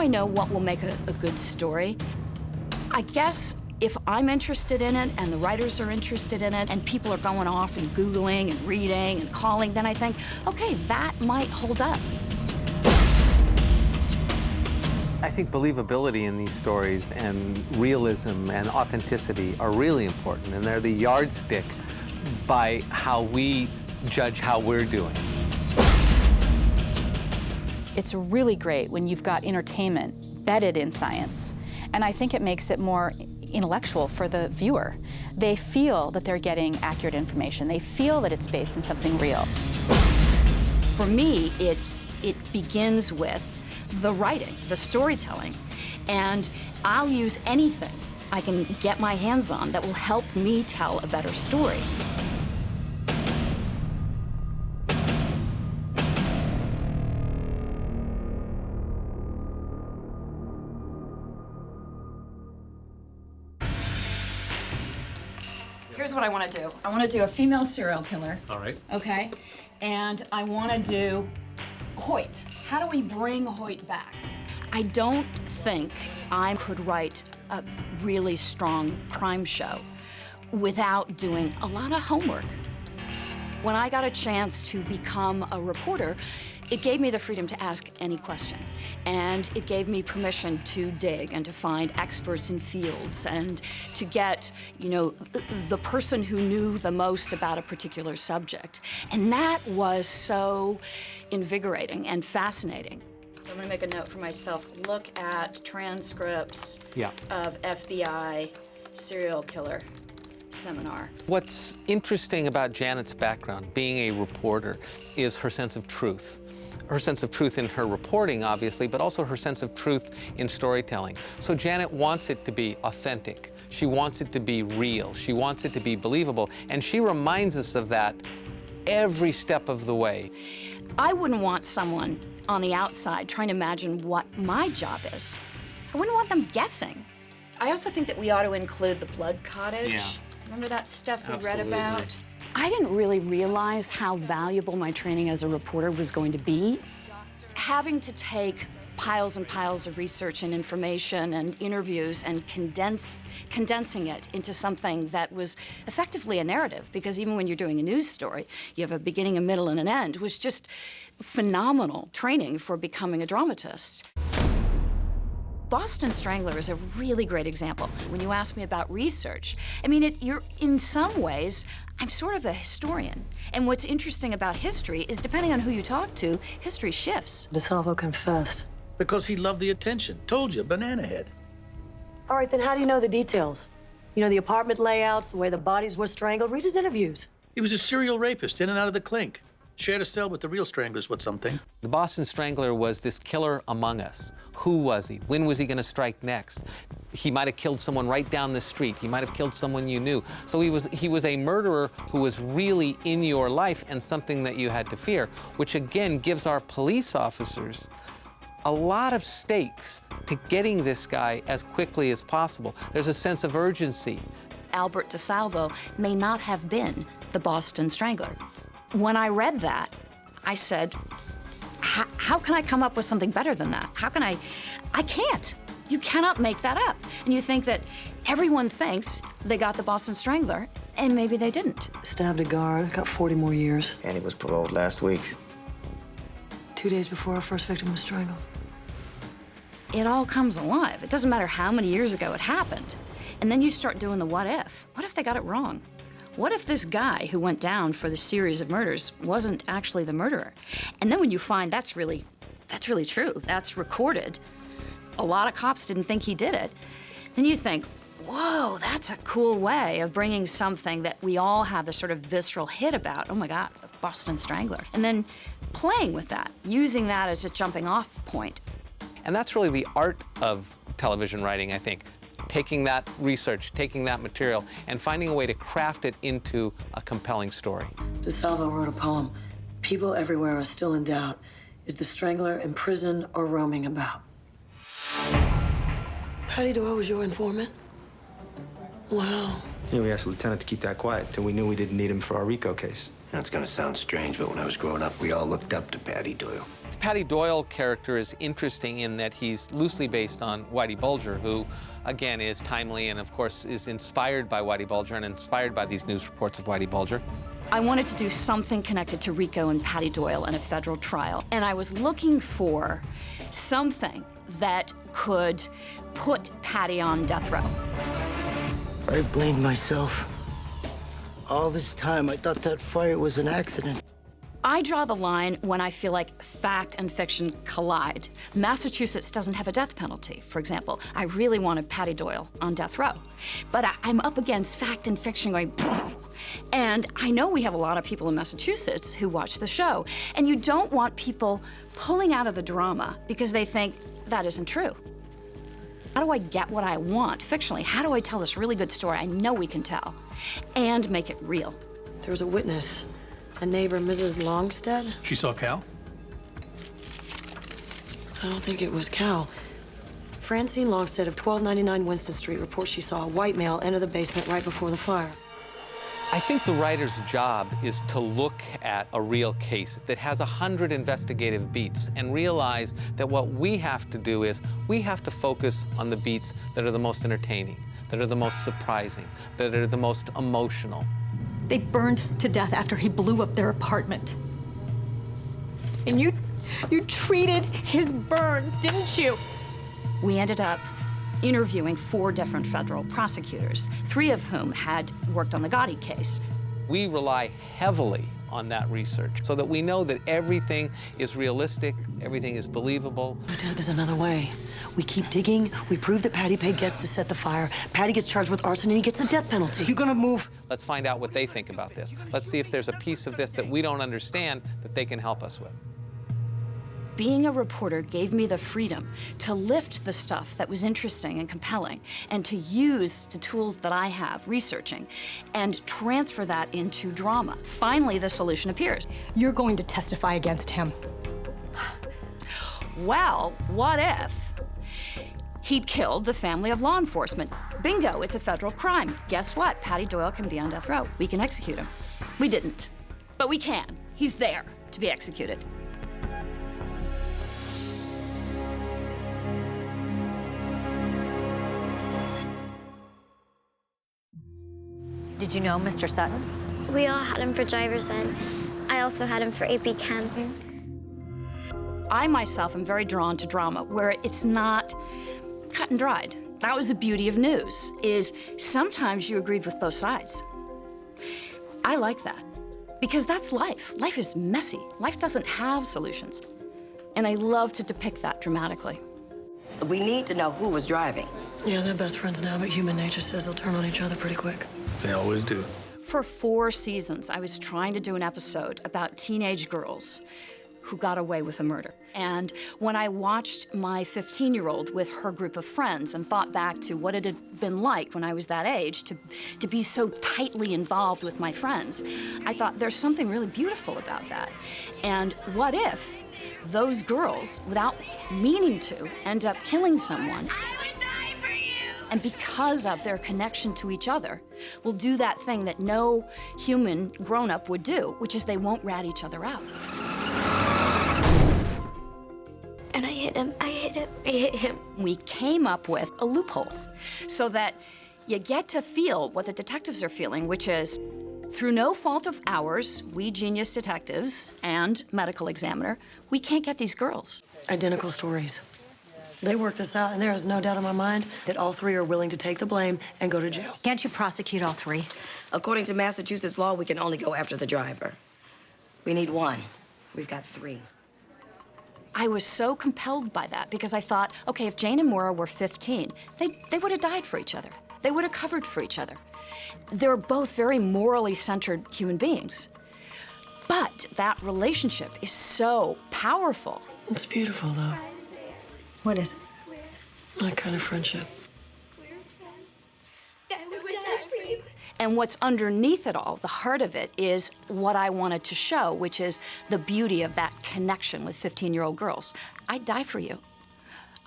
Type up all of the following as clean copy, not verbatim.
I know what will make a good story? I guess if I'm interested in it and the writers are interested in it and people are going off and Googling and reading and calling, then I think, okay, that might hold up. I think believability in these stories and realism and authenticity are really important, and they're the yardstick by how we judge how we're doing. It's really great when you've got entertainment bedded in science, and I think it makes it more intellectual for the viewer. They feel that they're getting accurate information. They feel that it's based on something real. For me, it begins with the writing, the storytelling, and I'll use anything I can get my hands on that will help me tell a better story. Here's what I want to do. I want to do a female serial killer. All right. Okay? And I want to do Hoyt. How do we bring Hoyt back? I don't think I could write a really strong crime show without doing a lot of homework. When I got a chance to become a reporter, it gave me the freedom to ask any question. And it gave me permission to dig and to find experts in fields and to get, the person who knew the most about a particular subject. And that was so invigorating and fascinating. I'm gonna make a note for myself. Look at transcripts of FBI serial killer seminar. What's interesting about Janet's background, being a reporter, is her sense of truth. Her sense of truth in her reporting, obviously, but also her sense of truth in storytelling. So Janet wants it to be authentic. She wants it to be real. She wants it to be believable. And she reminds us of that every step of the way. I wouldn't want someone on the outside trying to imagine what my job is. I wouldn't want them guessing. I also think that we ought to include the blood cottage. Yeah. Remember that stuff we read about? I didn't really realize how valuable my training as a reporter was going to be. Having to take piles and piles of research and information and interviews and condensing it into something that was effectively a narrative, because even when you're doing a news story, you have a beginning, a middle, and an end, was just phenomenal training for becoming a dramatist. Boston Strangler is a really great example. When you ask me about research, I mean, you're in some ways, I'm sort of a historian. And what's interesting about history is, depending on who you talk to, history shifts. DeSalvo confessed. Because he loved the attention. Told you, banana head. All right, then how do you know the details? You know, the apartment layouts, the way the bodies were strangled? Read his interviews. He was a serial rapist, in and out of the clink. Shared a cell with the real stranglers, what some think. The Boston Strangler was this killer among us. Who was he? When was he going to strike next? He might have killed someone right down the street. He might have killed someone you knew. So he was a murderer who was really in your life and something that you had to fear, which again gives our police officers a lot of stakes to getting this guy as quickly as possible. There's a sense of urgency. Albert DeSalvo may not have been the Boston Strangler. When I read that, I said, how can I come up with something better than that? How can I can't. You cannot make that up. And you think that everyone thinks they got the Boston Strangler, and maybe they didn't. Stabbed a guard, got 40 more years. And he was paroled last week. 2 days before our first victim was strangled. It all comes alive. It doesn't matter how many years ago it happened. And then you start doing the what if. What if they got it wrong? What if this guy who went down for the series of murders wasn't actually the murderer? And then when you find that's really true, that's recorded, a lot of cops didn't think he did it, then you think, whoa, that's a cool way of bringing something that we all have this sort of visceral hit about. Oh my God, the Boston Strangler. And then playing with that, using that as a jumping off point. And that's really the art of television writing, I think. Taking that research, taking that material, and finding a way to craft it into a compelling story. DeSalvo wrote a poem. People everywhere are still in doubt. Is the Strangler in prison or roaming about? Patty Doyle was your informant? Wow. You know, we asked the lieutenant to keep that quiet until we knew we didn't need him for our RICO case. That's gonna sound strange, but when I was growing up, we all looked up to Patty Doyle. The Patty Doyle character is interesting in that he's loosely based on Whitey Bulger, who, again, is timely and, of course, is inspired by Whitey Bulger and inspired by these news reports of Whitey Bulger. I wanted to do something connected to Rico and Patty Doyle in a federal trial, and I was looking for something that could put Patty on death row. I blamed myself. All this time, I thought that fire was an accident. I draw the line when I feel like fact and fiction collide. Massachusetts doesn't have a death penalty, for example. I really wanted Patty Doyle on death row. But I'm up against fact and fiction going, and I know we have a lot of people in Massachusetts who watch the show, and you don't want people pulling out of the drama because they think that isn't true. How do I get what I want fictionally? How do I tell this really good story I know we can tell and make it real? There was a witness, a neighbor, Mrs. Longstead. She saw Cal? I don't think it was Cal. Francine Longstead of 1299 Winston Street reports she saw a white male enter the basement right before the fire. I think the writer's job is to look at a real case that has 100 investigative beats and realize that what we have to do is we have to focus on the beats that are the most entertaining, that are the most surprising, that are the most emotional. They burned to death after he blew up their apartment. And you treated his burns, didn't you? We ended up interviewing 4 different federal prosecutors, 3 of whom had worked on the Gotti case. We rely heavily on that research so that we know that everything is realistic, everything is believable. But Dad, there's another way. We keep digging, we prove that Patty paid guests to set the fire. Patty gets charged with arson and he gets a death penalty. You gonna move? Let's find out what they think about this. Let's see if there's a piece of this that we don't understand that they can help us with. Being a reporter gave me the freedom to lift the stuff that was interesting and compelling and to use the tools that I have researching and transfer that into drama. Finally, the solution appears. You're going to testify against him. Well, what if he'd killed the family of law enforcement? Bingo, it's a federal crime. Guess what? Patty Doyle can be on death row. We can execute him. We didn't, but we can. He's there to be executed. Did you know Mr. Sutton? We all had him for driver's ed. I also had him for AP Chem. I myself am very drawn to drama where it's not cut and dried. That was the beauty of news, is sometimes you agreed with both sides. I like that because that's life. Life is messy. Life doesn't have solutions. And I love to depict that dramatically. We need to know who was driving. Yeah, they're best friends now, but human nature says they'll turn on each other pretty quick. They always do. For 4 seasons, I was trying to do an episode about teenage girls who got away with a murder. And when I watched my 15-year-old with her group of friends and thought back to what it had been like when I was that age to be so tightly involved with my friends, I thought there's something really beautiful about that. And what if those girls, without meaning to, end up killing someone? And because of their connection to each other, will do that thing that no human grown-up would do, which is they won't rat each other out. And I hit him, I hit him, I hit him. We came up with a loophole so that you get to feel what the detectives are feeling, which is, through no fault of ours, we genius detectives and medical examiner, we can't get these girls. Identical stories. They worked this out, and there is no doubt in my mind that all 3 are willing to take the blame and go to jail. Can't you prosecute all 3? According to Massachusetts law, we can only go after the driver. We need 1. We've got 3. I was so compelled by that because I thought, okay, if Jane and Maura were 15, they would have died for each other. They would have covered for each other. They're both very morally centered human beings. But that relationship is so powerful. It's beautiful, though. What is it? That kind of friendship. And what's underneath it all, the heart of it, is what I wanted to show, which is the beauty of that connection with 15-year-old girls. I'd die for you.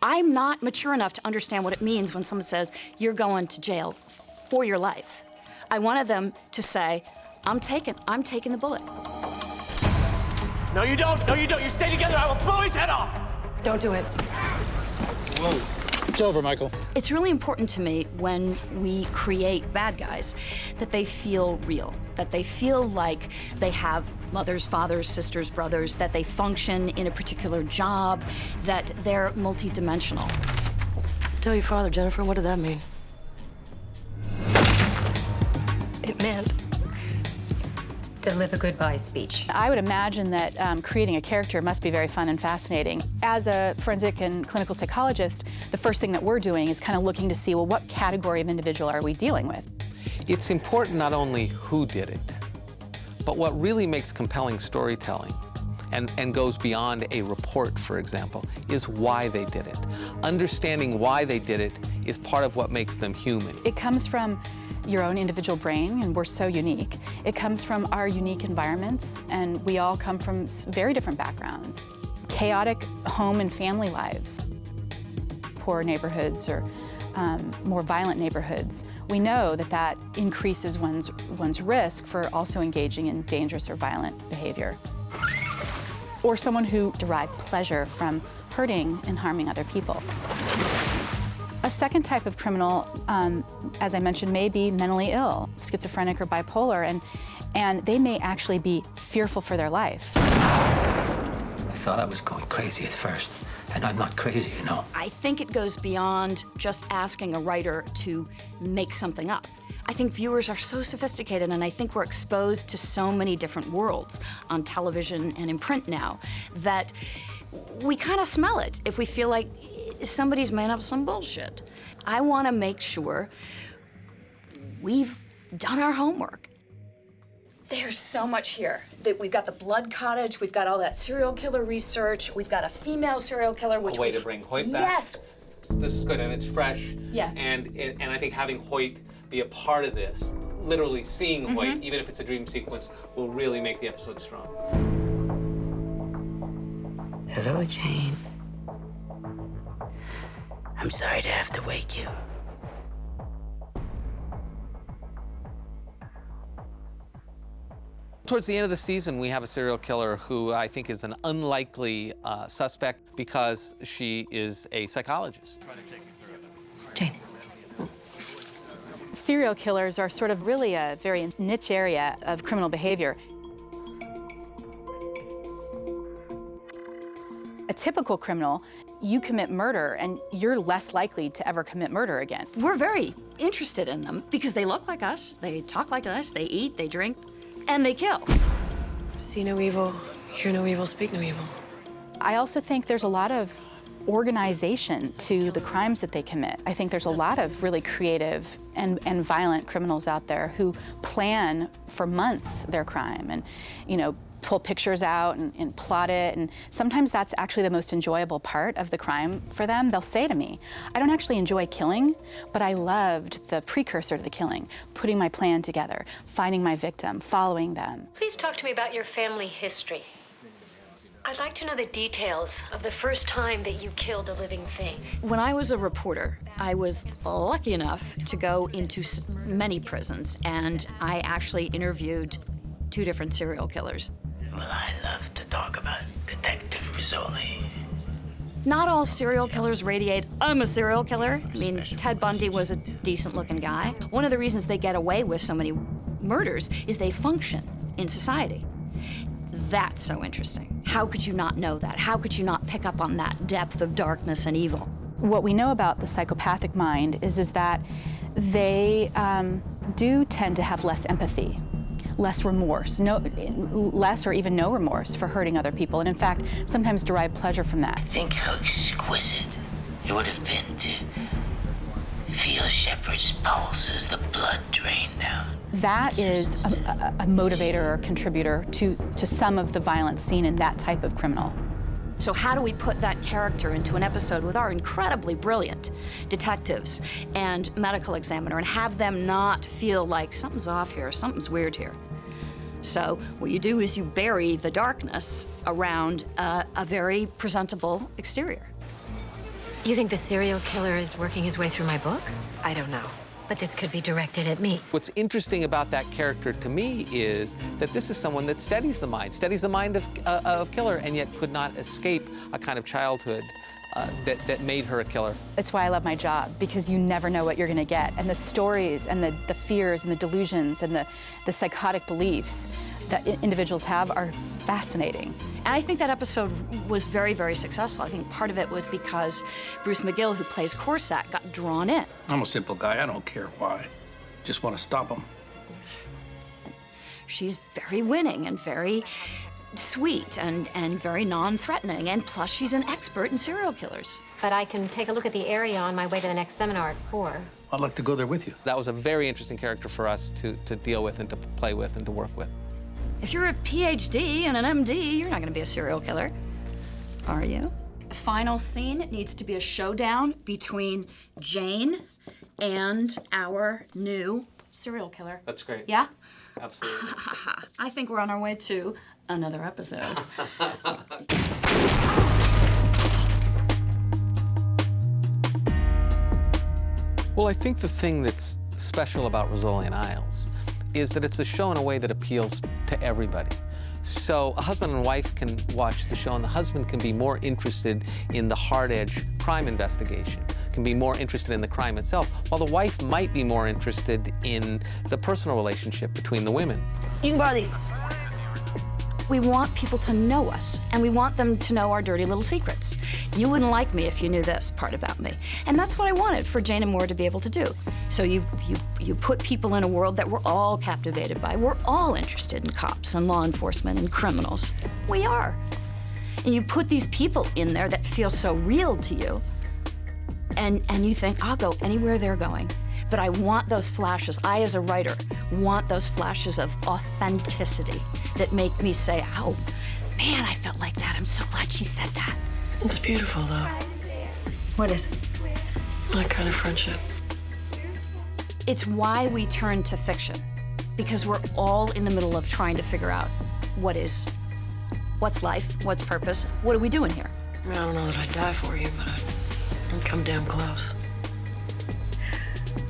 I'm not mature enough to understand what it means when someone says, you're going to jail for your life. I wanted them to say, I'm taking the bullet. No, you don't. No, you don't. You stay together. I will blow his head off. Don't do it. Whoa. It's over, Michael. It's really important to me when we create bad guys that they feel real, that they feel like they have mothers, fathers, sisters, brothers, that they function in a particular job, that they're multidimensional. Tell your father, Jennifer, what did that mean? It meant to live a goodbye speech. I would imagine that creating a character must be very fun and fascinating. As a forensic and clinical psychologist, the first thing that we're doing is kind of looking to see, well, what category of individual are we dealing with? It's important not only who did it, but what really makes compelling storytelling and goes beyond a report, for example, is why they did it. Understanding why they did it is part of what makes them human. It comes from your own individual brain, and we're so unique. It comes from our unique environments, and we all come from very different backgrounds. Chaotic home and family lives, poor neighborhoods or more violent neighborhoods. We know that that increases one's risk for also engaging in dangerous or violent behavior. Or someone who derived pleasure from hurting and harming other people. A second type of criminal, as I mentioned, may be mentally ill, schizophrenic or bipolar, and they may actually be fearful for their life. I thought I was going crazy at first, and I'm not crazy, you know. I think it goes beyond just asking a writer to make something up. I think viewers are so sophisticated, and I think we're exposed to so many different worlds on television and in print now that we kind of smell it if we feel like somebody's made up some bullshit. I want to make sure we've done our homework. There's so much here. We've got the blood cottage, we've got all that serial killer research, we've got a female serial killer, which A way to bring Hoyt back. Yes. This is good, and it's fresh. Yeah. And I think having Hoyt be a part of this, literally seeing Hoyt, even if it's a dream sequence, will really make the episode strong. Hello, Jane. I'm sorry to have to wake you. Towards the end of the season, we have a serial killer who I think is an unlikely suspect because she is a psychologist. Jane. Serial killers are sort of really a very niche area of criminal behavior. A typical criminal, you commit murder and you're less likely to ever commit murder again. We're very interested in them because they look like us, they talk like us, they eat, they drink, and they kill. See no evil, hear no evil, speak no evil. I also think there's a lot of organization to the crimes that they commit. I think there's a lot of really creative and violent criminals out there who plan for months their crime and, you know, pull pictures out and plot it, and sometimes that's actually the most enjoyable part of the crime for them. They'll say to me, I don't actually enjoy killing, but I loved the precursor to the killing, putting my plan together, finding my victim, following them. Please talk to me about your family history. I'd like to know the details of the first time that you killed a living thing. When I was a reporter, I was lucky enough to go into many prisons, and I actually interviewed 2 different serial killers. Well, I love to talk about Detective Rizzoli. Not all serial killers radiate, I'm a serial killer. I mean, Ted Bundy was a decent-looking guy. One of the reasons they get away with so many murders is they function in society. That's so interesting. How could you not know that? How could you not pick up on that depth of darkness and evil? What we know about the psychopathic mind is that they do tend to have less empathy, less remorse, less or even no remorse for hurting other people, and in fact, sometimes derive pleasure from that. Think how exquisite it would have been to feel Shepard's pulse as the blood drained down. That is a motivator or contributor to some of the violence seen in that type of criminal. So how do we put that character into an episode with our incredibly brilliant detectives and medical examiner and have them not feel like something's off here, something's weird here? So what you do is you bury the darkness around a very presentable exterior. You think the serial killer is working his way through my book? I don't know. But this could be directed at me. What's interesting about that character to me is that this is someone that studies the mind of killer, and yet could not escape a kind of childhood that made her a killer. That's why I love my job, because you never know what you're gonna get. And the stories and the fears and the delusions and the psychotic beliefs that individuals have are fascinating. And I think that episode was very, very successful. I think part of it was because Bruce McGill, who plays Corsac, got drawn in. I'm a simple guy. I don't care why. Just want to stop him. She's very winning and very sweet and very non-threatening. And plus, she's an expert in serial killers. But I can take a look at the area on my way to the next seminar at 4. I'd like to go there with you. That was a very interesting character for us to deal with and to play with and to work with. If you're a PhD and an MD, you're not gonna be a serial killer, are you? The final scene needs to be a showdown between Jane and our new serial killer. That's great. Yeah? Absolutely. I think we're on our way to another episode. Well, I think the thing that's special about Rizzoli and Isles is that it's a show in a way that appeals to everybody. So a husband and wife can watch the show, and the husband can be more interested in the hard-edge crime investigation, can be more interested in the crime itself, while the wife might be more interested in the personal relationship between the women. You can borrow these. We want people to know us, and we want them to know our dirty little secrets. You wouldn't like me if you knew this part about me. And that's what I wanted for Jane and Moore to be able to do. So you put people in a world that we're all captivated by. We're all interested in cops and law enforcement and criminals. We are. And you put these people in there that feel so real to you, and you think, I'll go anywhere they're going. But I want those flashes. I, as a writer, want those flashes of authenticity that make me say, oh, man, I felt like that. I'm so glad she said that. It's beautiful, though. What is it? That kind of friendship. It's why we turn to fiction, because we're all in the middle of trying to figure out what's life, what's purpose, what are we doing here? I mean, I don't know that I'd die for you, but I'd come damn close.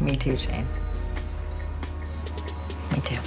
Me too, Jane. Me too.